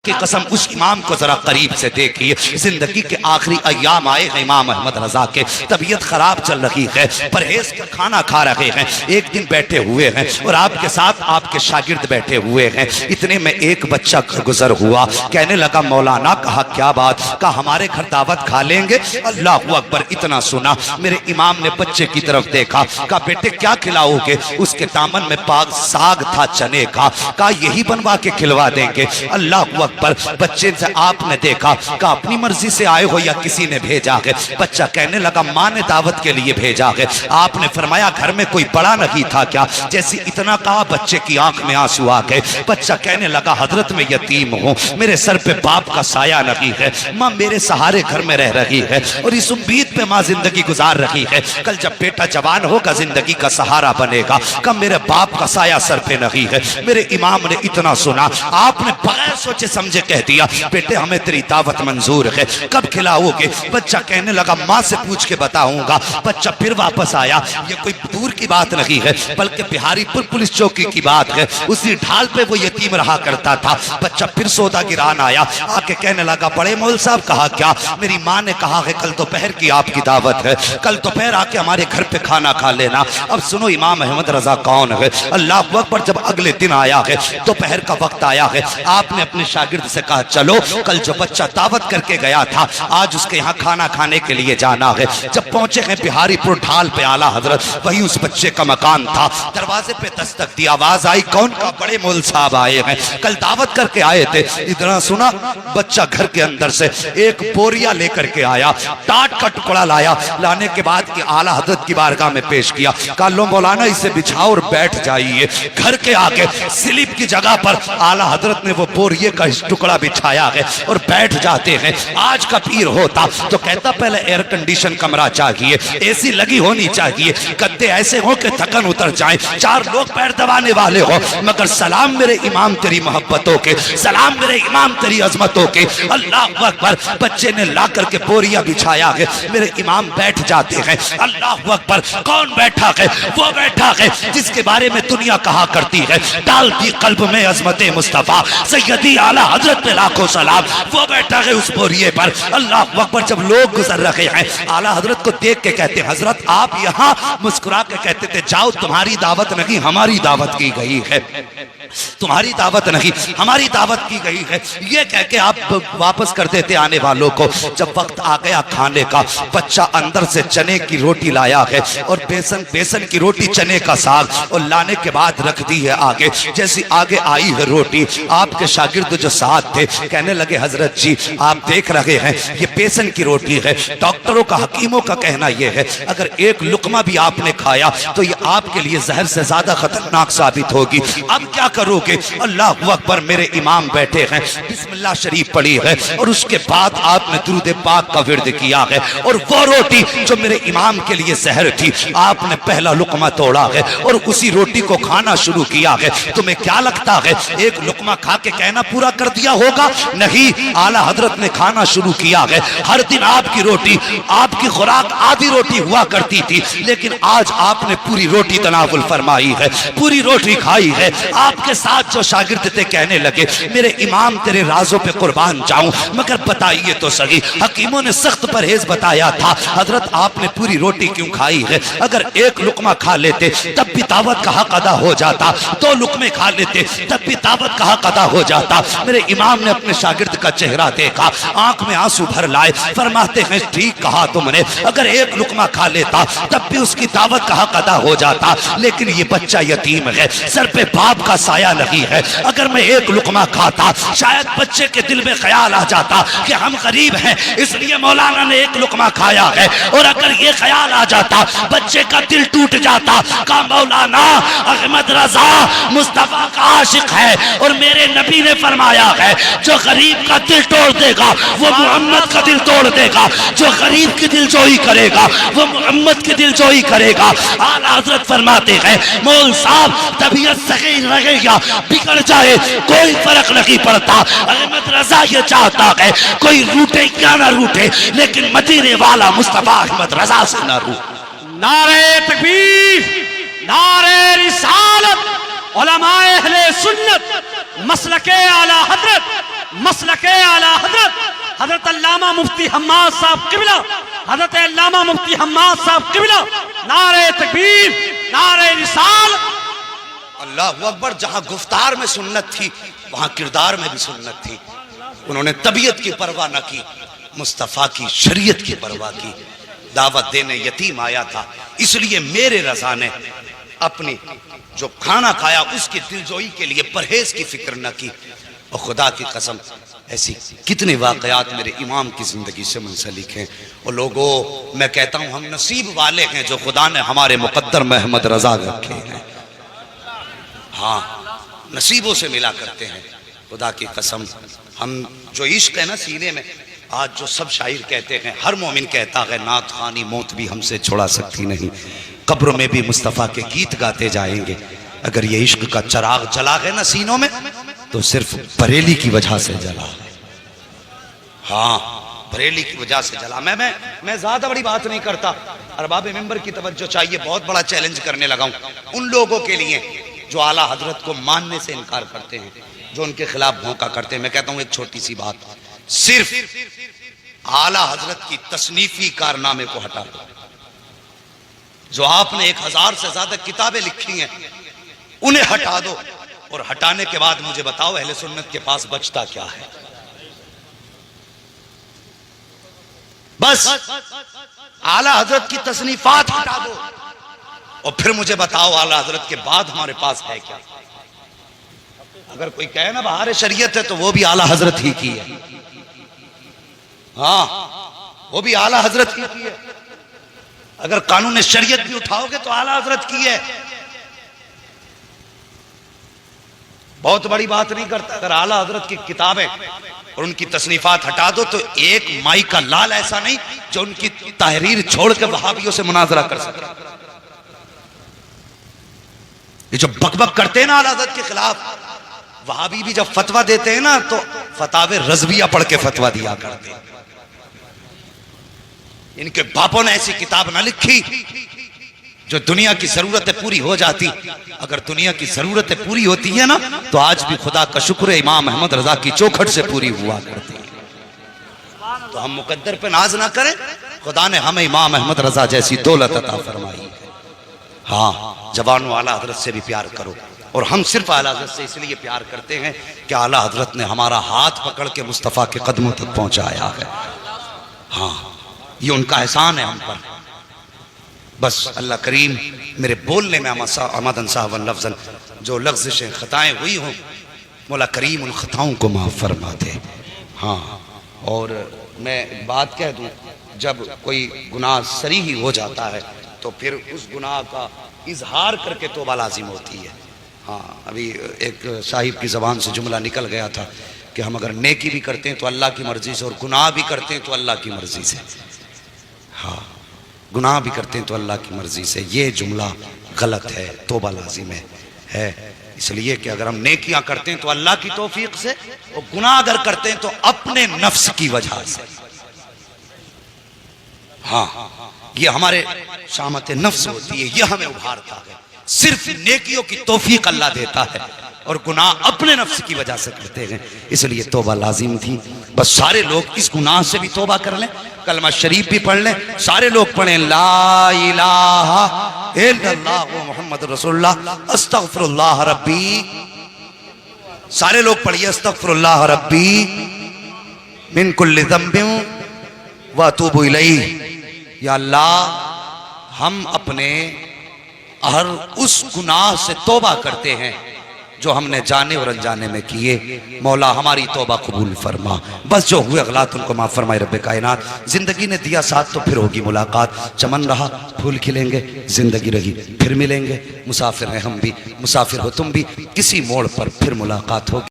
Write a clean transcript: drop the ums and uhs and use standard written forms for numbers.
کی قسم اس امام کو ذرا قریب سے دیکھیے. زندگی کے آخری ایام آئے ہیں امام احمد رضا کے, طبیعت خراب چل رہی ہے, پرہیز کا کھانا کھا رہے ہیں. ایک دن بیٹھے ہوئے ہیں اور آپ کے ساتھ آپ کے شاگرد بیٹھے ہوئے ہیں. اتنے میں ایک بچہ گزر ہوا, کہنے لگا مولانا. کہا کیا بات؟ کہا ہمارے گھر دعوت کھا لیں گے؟ اللہ اکبر. اتنا سنا میرے امام نے بچے کی طرف دیکھا, کہا بیٹے کیا کھلاؤ گے؟ اس کے دامن میں پاک ساگ تھا چنے کا. کہا یہی بنوا کے کھلوا دیں گے. اللہ اکبر. بچے سے آپ نے دیکھا, کہا اپنی مرضی سے آئے ہو یا کسی نے بھیجا ہے؟ بچہ کہنے لگا ماں نے دعوت کے لیے بھیجا ہے. آپ نے فرمایا گھر میں کوئی بڑا نہیں تھا کیا؟ جیسی اتنا کہا بچے کی آنکھ میں آنسو آ گئے. بچہ کہنے لگا حضرت میں یتیم ہوں, میرے سر پہ باپ کا سایہ نہیں ہے, ماں میرے سہارے گھر میں رہ رہی ہے اور اس امید پہ ماں زندگی گزار رہی ہے کل جب بیٹا جوان ہوگا زندگی کا سہارا بنے گا. کہ میرے باپ کا سایہ سر پہ نہیں ہے. میرے امام نے اتنا سنا, آپ نے بغیر سوچے سمجھے کہہ دیا بیٹے ہمیں تیری دعوت منظور ہے, کب کھلاؤ گے؟ بچہ کہنے لگا ماں سے پوچھ کے بتاؤں گا. بچہ پھر واپس آیا. یہ کوئی دور کی بات نہیں ہے بلکہ بہاری پور پولیس چوکی کی بات ہے. اسی ڈھال پہ وہ یتیم رہا کرتا تھا. بچہ پھر سودا گران آیا, آ کے کہنے لگا بڑے مول صاحب. کہا کیا؟ میری ماں نے کہا ہے کل دوپہر کی آپ کی دعوت ہے, کل دوپہر آ کے ہمارے گھر پہ کھانا کھا لینا. اب سنو امام احمد رضا کون ہے. اللہ اکبر. جب اگلے دن آیا ہے, دوپہر کا وقت آیا ہے, آپ نے اپنے شاگرد سے کہا چلو کل جو بچہ دعوت کر کے گیا تھا آج اس کے یہاں کھانا کھانے کے لیے جانا ہے. جب پہنچے ہیں بہاری پور ڈھال پہ آلہ حضرت, وہی اس بچے کا مکان تھا. دروازے پہ دستک دی, آواز آئی کون؟ کا بڑے مول صاحب آئے ہیں, کل دعوت کر کے آئے تھے. اتنا سنا بچہ گھر کے اندر سے ایک بوریا لے کر کے آیا, ٹاٹ کا ٹکڑا لایا. لانے کے بعد کہ اعلیٰ حضرت کی بارگاہ میں پیش کیا. کہا لو مولانا اسے بچھاؤ اور بیٹھ جائیے. گھر کے آگے سلیپ کی جگہ پر اعلیٰ حضرت نے وہ بوریے کا ٹکڑا بچھایا ہے اور بیٹھ جاتے ہیں. آج کا پیر ہوتا تو کہتا پہلے ایئر کنڈیشن کمرہ چاہیے, اے سی لگی ہونی چاہیے, گدے ایسے ہوں کہ تھکن اتر جائیں, 4 لوگ پیر دبانے والے ہو. مگر سلام میرے امام تیری محبتوں کے, سلام میرے امام تیری عظمتوں کے. اللہ اکبر. بچے نے لا کر کے بوریا بچھایا ہے, میرے امام بیٹھ جاتے ہیں. اللہ اکبر. کون بیٹھا ہے؟ وہ بیٹھا ہے جس کے بارے میں دنیا کہا کرتی ہے ڈال دی قلب میں عظمت مصطفیٰ سیدی اعلیٰ حضرت پہ لاکھوں سلام. وہ بیٹھا ہے اس بوریے پر. اللہ اکبر. جب لوگ گزر رہے ہیں اعلیٰ حضرت کو دیکھ کے کہتے ہیں حضرت آپ یہاں؟ مسکرا کے کہتے تھے جاؤ تمہاری دعوت نہیں ہماری دعوت کی گئی ہے, تمہاری دعوت نہیں ہماری دعوت کی گئی ہے. یہ کہہ کے آپ واپس کر دیتے آنے والوں کو. جب وقت آ گیا کھانے کا, بچہ اندر سے چنے کی روٹی لایا ہے اور بیسن کی روٹی, چنے کا ساگ, اور لانے کے بعد رکھ دی ہے آگے. جیسی آگے آئی ہے روٹی, آپ کے شاگرد جو ساتھ تھے کہنے لگے حضرت جی آپ دیکھ رہے ہیں یہ بیسن کی روٹی ہے, ڈاکٹروں کا حکیموں کا کہنا یہ ہے اگر ایک لقمہ بھی آپ نے کھایا تو یہ آپ کے لیے زہر سے زیادہ خطرناک ثابت ہوگی. اب کیا کرو گے؟ اللہ اکبر. میرے امام بیٹھے ہیں, بسم اللہ شریف پڑھی ہے اور اس کے بعد آپ نے درود پاک کا ورد کیا ہے. اور وہ روٹی جو میرے امام کے لیے زہر تھی آپ نے پہلا لقمہ توڑا ہے اور اسی روٹی کو کھانا شروع کیا ہے. تمہیں کیا لگتا ہے ایک لقمہ کھا کے کہنا پورا کر دیا ہوگا؟ نہیں, اعلیٰ حضرت نے کھانا شروع کیا ہے. ہر دن آپ کی روٹی, آپ کی خوراک آدھی روٹی ہوا کرتی تھی, لیکن آج آپ نے پوری روٹی تناول فرمائی ہے, پوری روٹی کھائی ہے. آپ کے ساتھ جو شاگرد تھے کہنے لگے میرے امام تیرے رازوں پہ قربان جاؤں مگر بتائیے تو صحیح, حکیموں نے سخت پرہیز بتایا تھا, حضرت آپ نے پوری روٹی کیوں کھائی ہے؟ اگر ایک لقمہ کھا لیتے تب بھی دعوت کا حق ادا ہو جاتا, 2 لقمے کھا لیتے تب بھی دعوت کا حق ادا ہو جاتا. میرے امام نے اپنے شاگرد کا چہرہ دیکھا, آنکھ میں آنسو بھر لائے. فرماتے ہیں ٹھیک کہا تم نے, اگر ایک لقمہ کھا لیتا تب بھی اس کی دعوت کا حق ادا ہو جاتا, لیکن یہ بچہ یتیم ہے, سر پہ باپ کا سایہ نہیں ہے. اگر میں ایک لقمہ کھاتا شاید بچے کے دل میں خیال آ جاتا کہ ہم غریب ہیں اس لیے مولانا نے ایک لقمہ کھایا ہے, اور اگر یہ خیال آ جاتا بچے کا دل ٹوٹ جاتا. کہا مولانا احمد رضا مصطفیٰ کا عاشق ہے اور میرے نبی نے فرمایا ہے جو غریب کا دل توڑ دے گا وہ محمد کا دل توڑ دے گا, جو غریب کی دل جوئی کرے گا وہ محمد کی دل جوئی کرے گا. اعلیٰ حضرت فرماتے ہیں مول صاحب طبیعت صغیر رہے یا بگڑ جائے کوئی فرق نہیں پڑتا. احمد رضا یہ چاہتا ہے کوئی روٹے یا نہ روٹے لیکن مدینے والا مصطفیٰ احمد رضا سے نہ روٹے. نعرہ تکبیر, نعرہ رسالت, علماء اہل سنت, مسلک اعلیٰ حضرت مسلک اعلی حضرت حضرت علامہ مفتی حماد صاحب قبلہ، حضرت علامہ مفتی حماد صاحب قبلہ، نعرہ تکبیر، نعرہ رسال۔ اللہ اکبر۔ جہاں گفتار میں سنت تھی وہاں کردار میں بھی سنت تھی۔ انہوں نے طبیعت کی پرواہ نہ کی، مصطفیٰ کی شریعت کی پرواہ کی۔ دعوت دینے یتیم آیا تھا، اس لیے میرے رضا نے اپنی جو کھانا کھایا اس کی دلجوئی کے لیے پرہیز کی فکر نہ کی۔ اور خدا کی قسم ایسی کتنے واقعات میرے امام کی زندگی سے منسلک ہیں۔ اور لوگوں، میں کہتا ہوں ہم نصیب والے ہیں جو خدا نے ہمارے مقدر محمد رضا رکھے ہیں۔ ہاں، نصیبوں سے ملا کرتے ہیں۔ خدا کی قسم ہم جو عشق ہے نا سینے میں، آج جو سب شاعر کہتے ہیں، ہر مومن کہتا ہے نعت خوانی موت بھی ہم سے چھڑا سکتی نہیں، قبر میں بھی مصطفیٰ کے گیت گاتے جائیں گے۔ اگر یہ عشق کا چراغ جلا ہے نا سینوں میں تو صرف بریلی کی وجہ سے جلا ہے۔ ہاں، بریلی کی وجہ سے جلا۔ میں زیادہ بڑی بات نہیں کرتا، ارباب منبر کی توجہ چاہیے۔ بہت بڑا چیلنج کرنے لگا ہوں ان لوگوں کے لیے جو اعلیٰ حضرت کو ماننے سے انکار کرتے ہیں، جو ان کے خلاف بھونکا کرتے ہیں۔ میں کہتا ہوں ایک چھوٹی سی بات، صرف اعلیٰ حضرت کی تصنیفی کارنامے کو ہٹا دو۔ جو آپ نے 1000 سے زیادہ کتابیں لکھی ہیں انہیں ہٹا دو، اور ہٹانے کے بعد مجھے بتاؤ اہل سنت کے پاس بچتا کیا ہے؟ بس اعلیٰ حضرت کی تصنیفات ہٹا دو اور پھر مجھے بتاؤ اعلیٰ حضرت کے بعد ہمارے پاس ہے کیا؟ اگر کوئی کہے نا بہار شریعت ہے تو وہ بھی اعلیٰ حضرت ہی کی ہے۔ ہاں، وہ بھی اعلیٰ حضرت ہی کی ہے۔ اگر قانون شریعت بھی اٹھاؤ گے تو اعلیٰ حضرت کی ہے۔ بہت بڑی بات نہیں کرتا، اگر اعلیٰ حضرت کی کتابیں اور ان کی تصنیفات ہٹا دو تو ایک مائی کا لال ایسا نہیں جو ان کی تحریر چھوڑ کے وہابیوں سے مناظرہ کر سکے۔ یہ جو بک بک کرتے ہیں نا اعلیٰ حضرت کے خلاف، وہابی بھی جب فتویٰ دیتے ہیں نا تو فتاوی رضویہ پڑھ کے فتویٰ دیا کرتے ہیں۔ ان کے باپوں نے ایسی کتاب نہ لکھی جو دنیا کی ضرورتیں پوری ہو جاتی۔ اگر دنیا کی ضرورتیں پوری ہوتی ہیں نا تو آج بھی خدا کا شکر ہے امام احمد رضا کی چوکھٹ سے پوری ہوا کرتی ہے۔ تو ہم مقدر پہ ناز نہ کریں، خدا نے ہمیں امام احمد رضا جیسی دولت عطا فرمائی ہے۔ ہاں، جوانوں اعلیٰ حضرت سے بھی پیار کرو، اور ہم صرف اعلیٰ حضرت سے اس لیے پیار کرتے ہیں کہ اعلیٰ حضرت نے ہمارا ہاتھ پکڑ کے مصطفیٰ کے قدموں تک پہنچایا ہے۔ ہاں، یہ ان کا احسان ہے ہم پر۔ بس اللہ کریم میرے بولنے میں آمدن صاحب لفظاً جو لغزشیں خطائیں ہوئی ہوں، مولا کریم ان خطاؤں کو معاف فرما دے۔ ہاں، اور میں بات کہہ دوں، جب کوئی گناہ صریح ہو جاتا ہے تو پھر اس گناہ کا اظہار کر کے توبہ لازم ہوتی ہے۔ ہاں، ابھی ایک صاحب کی زبان سے جملہ نکل گیا تھا کہ ہم اگر نیکی بھی کرتے ہیں تو اللہ کی مرضی سے، اور گناہ بھی کرتے ہیں تو اللہ کی مرضی سے۔ ہاں، گناہ بھی کرتے ہیں تو اللہ کی مرضی سے، یہ جملہ غلط ہے، توبہ لازم ہے۔ اس لیے کہ اگر ہم نیکیاں کرتے ہیں تو اللہ کی توفیق سے، اور گناہ اگر کرتے ہیں تو اپنے نفس کی وجہ سے۔ ہاں، یہ ہمارے شامت نفس ہوتی ہے، یہ ہمیں ابھارتا ہے۔ صرف نیکیوں کی توفیق اللہ دیتا ہے، اور گناہ اپنے نفس کی وجہ سے کرتے ہیں، اس لیے توبہ لازم تھی۔ بس سارے لوگ اس گناہ سے بھی توبہ کر لیں، کلمہ شریف بھی پڑھ لیں، سارے لوگ پڑھیں لا الہ الا اللہ محمد رسول اللہ استغفر اللہ ربی۔ سارے لوگ پڑھیے استغفر اللہ ربی من کل ذنب واتوب الیہ۔ یا اللہ، ہم اپنے ہر اس گناہ سے توبہ کرتے ہیں جو ہم نے جانے اور انجانے میں کیے، مولا ہماری توبہ قبول فرما۔ بس جو ہوئے اغلاط ان کو معاف فرمائے رب کائنات۔ زندگی نے دیا ساتھ تو پھر ہوگی ملاقات، چمن رہا پھول کھلیں گے، زندگی رہی پھر ملیں گے۔ مسافر ہیں ہم بھی، مسافر ہو تم بھی، کسی موڑ پر پھر ملاقات ہوگی۔